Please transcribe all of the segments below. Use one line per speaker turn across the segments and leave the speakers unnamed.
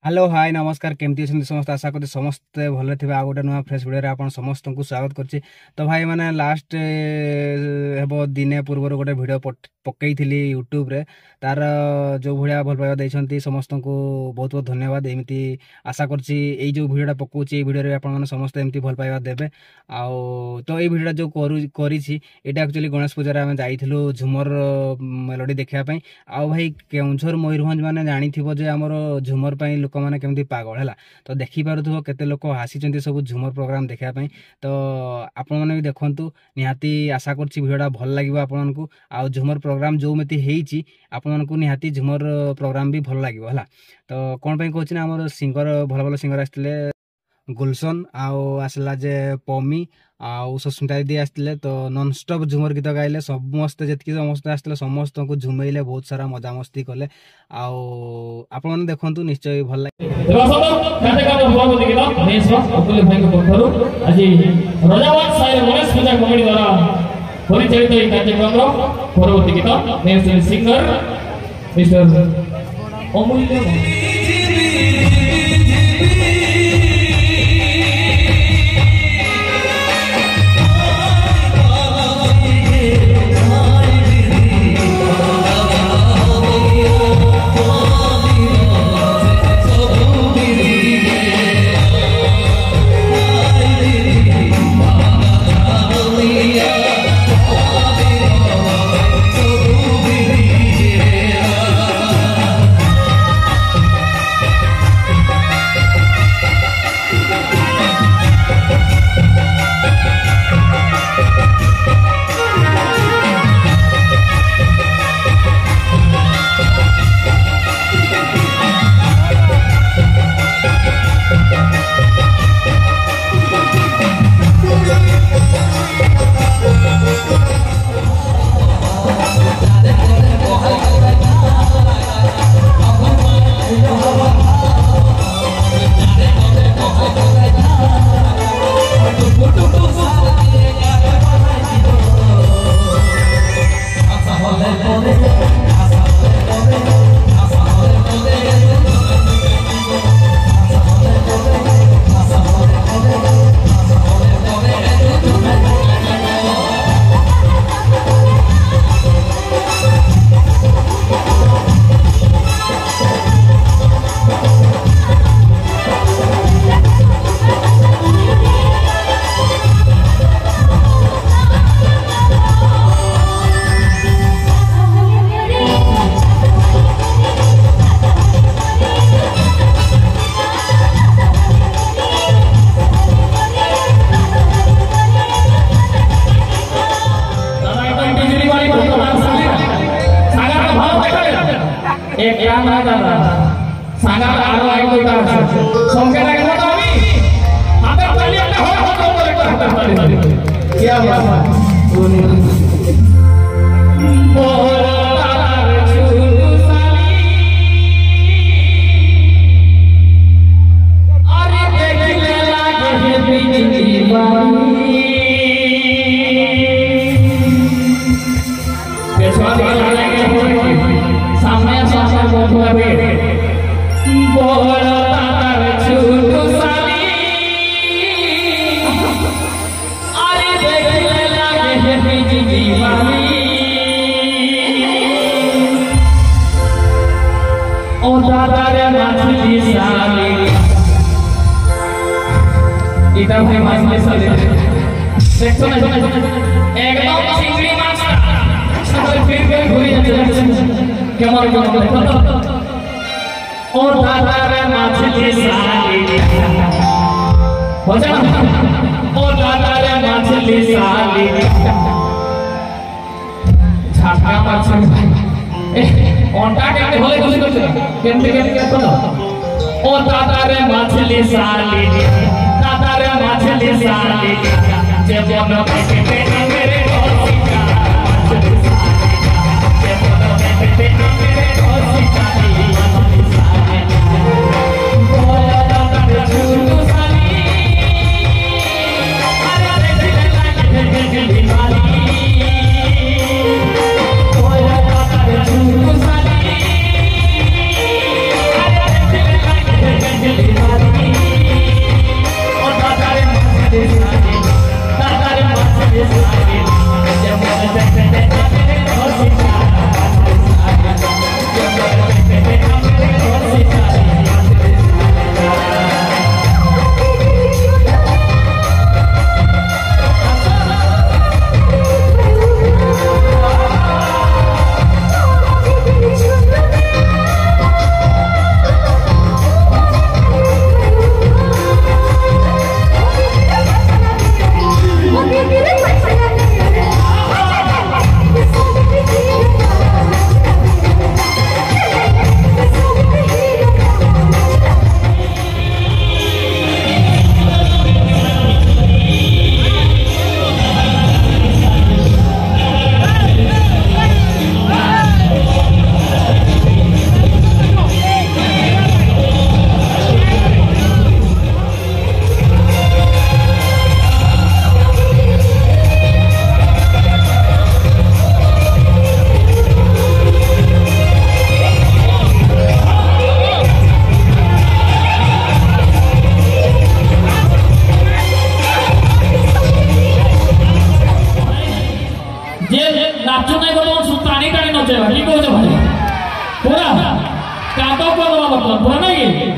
Hello hi नमस्कार केमती अछंती समस्त आशा करते समस्ते भले थे आ गोटे नुआ फ्रेश वीडियो आप समस्त को स्वागत करछि। तो भाई मैंने लास्ट हेबो दिने पूर्व गोटे वीडियो पकई थी यूट्यूब रे तार जो भाया भल पाइबा देइछंती समस्त को बहुत बहुत धन्यवाद। एमती आशा करछि एई जो वीडियोटा पकाउछि वीडियो रे आपण समस्त एमती भल पाइबा देबे। आउ तो ये वीडियोटा जो करिछि एटा एक्चुअली गणेश पूजा रे हम जाइथिलु झुमर मेलोडी देखिया पई। आउ भाई केउंझर मयूरभंज माने जानिथिबो जे हमर झुमर पई लोक माने केमती पागल हैला। तो देखि पारुथबो केते लोक हासिचंती सब झुमर प्रोग्राम देखिया पई। तो आपण माने भी देखंतु निहाती आशा करछि वीडियोटा भल लागिबो आपण को। आ झुमर प्रोग्राम जो मेती हेइछि आपण मानकु निहाती झुमर प्रोग्राम भी भल लागिबो हैला। तो कोन पई कहछि ना हमर सिंगर भल भल सिंगर आस्तिले गुलशन आउ आसला जे पमी आउ सुस्मिता दीदी आसते। तो नॉन स्टॉप झुमर गीत गाइले समस्त जी समस्त आसते समस्त को झुमेले बहुत सारा मजा मस्ती कले। आपण मैंने देखु निश्चय भल लगे। एक काम आ जाता सांगा आरो आई कोई का संगे लगे तो अभी हाथ ताली अपने हो क्या बात बोली बोलार छुटू साली अरे देखले लागे बिजली बानी पेशवा लगे सामने सामने बोलवा बे बोलो तार छुटू साली अरे देखले लागे बिजली बानी ओ दादा रे मछली साली इधर में मछली साली देखो ना एकदम चिंगड़ी माछ सब फिर के घुरी जाते केमन ओ दादा रे मछली साली हो जा ओ दादा रे मछली साली छापा मछली ओंटा के होले कुछ केमते करो ओ दादा रे मछली साली दादा रे मछली साली जे बोलो के मेरे दोस्ता मछली साली जे बोलो के मेरे दोस्ता मछली साली बोलो दादा रे छुटू साली अरे देखले लागे बिजली वाली बोलो दादा रे छुटू साली अरे देखले लागे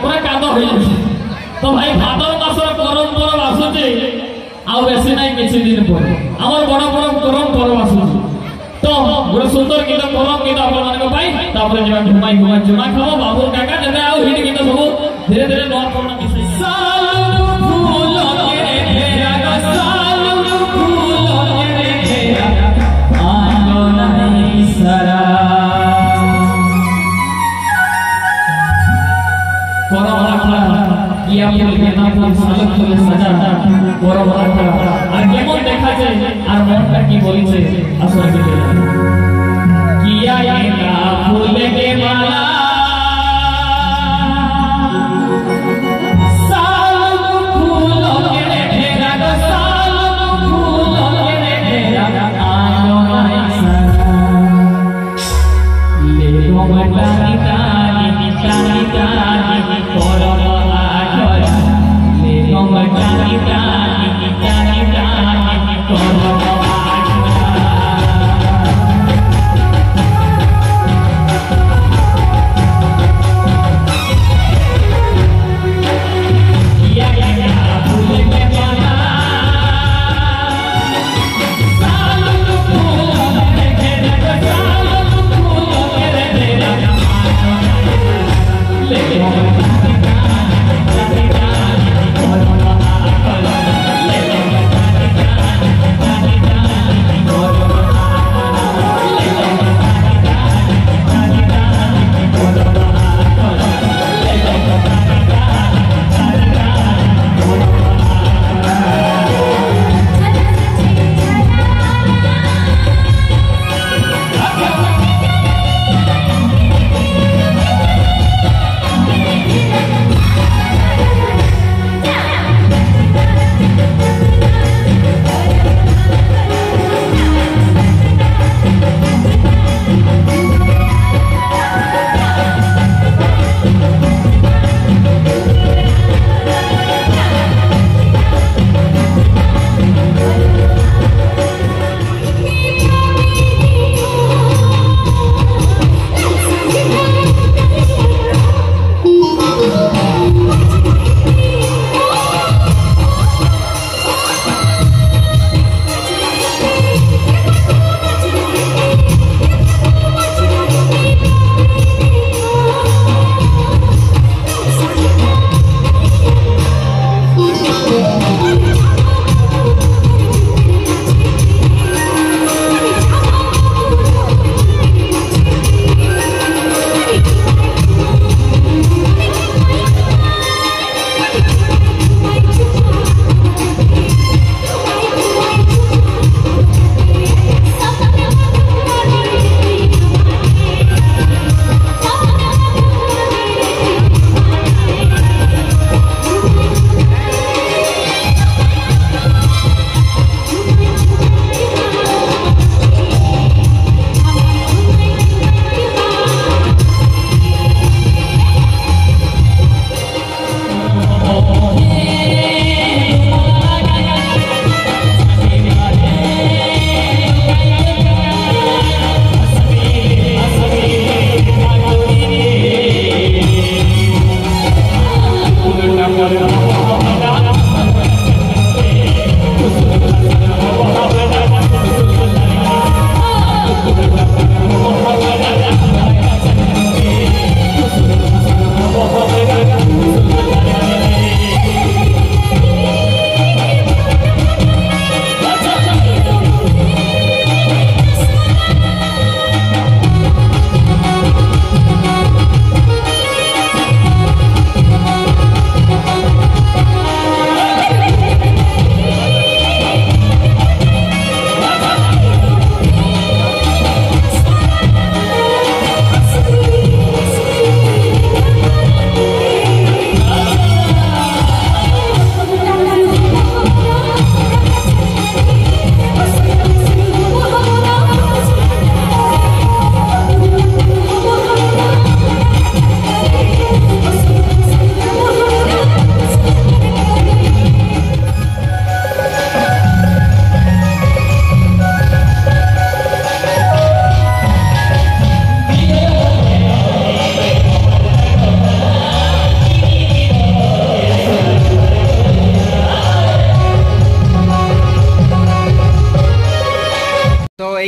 पूरा कांद हो तो भाई भादर मासर करम परब आसुचे आ बेसी नहीं किछि दिन पर हमर बड़ बड़ करम परब आसुचे तो गोटे सुंदर गीत करम गीत आपण मानक पाई तापर जेबा घुमाई घुमाई जुमा खाओ बाबू काका जेबे आ हिट गीत सब धीरे धीरे नोट करना मिसे सालु फूल के घेरा ग सालु फूल के घेरा आंगन नहीं सरा करम रखला किया फूल के नाम पर सालु फूल सजा करम रखला আর কেমন দেখা যায় আর মনটা কি বলছে আসলে किया ये फूल के माला सालु फूल के घेरा ग सालु फूल के घेरा आयो नहीं ले गो मटानी तानी तानी तानी करम आखरा ले गो मटानी तानी तानी तानी करम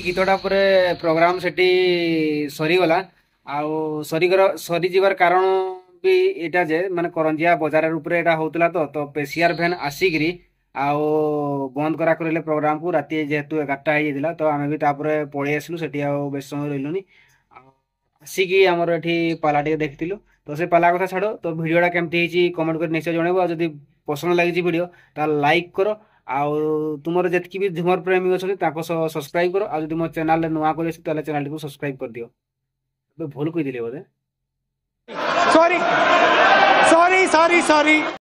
गीतटा पर प्रोग्राम सेठी सरीगला सरी जीवार कारण भी एटा जे माने करंजिया बाजार ऊपर एटा होतला तो पेसियार भैन आसिकरी आउ बंद करा करले प्रोग्राम को राति जेहेतु 11टा हो जाइला तो आमे भी तापर पळी आसलु सेठी आ बेस समय रहलुनी आसिकी हमर एठी पाला टे देखतिलु तो से पाला कथा छाड़ो तो वीडियोटा केमती हिची कमेंट कर निश्चय जणेबो आ जदी पसंद लागिची वीडियो ता लाइक करो आउ तुमर जेतकी भी झुमर प्रेमी अछन ताको सब्सक्राइब करो आ जदी मो चैनल नुआ कर ताले चैनल को सब्सक्राइब कर दियो तो भूल कहि दिले बोले
सॉरी सॉरी सॉरी सॉरी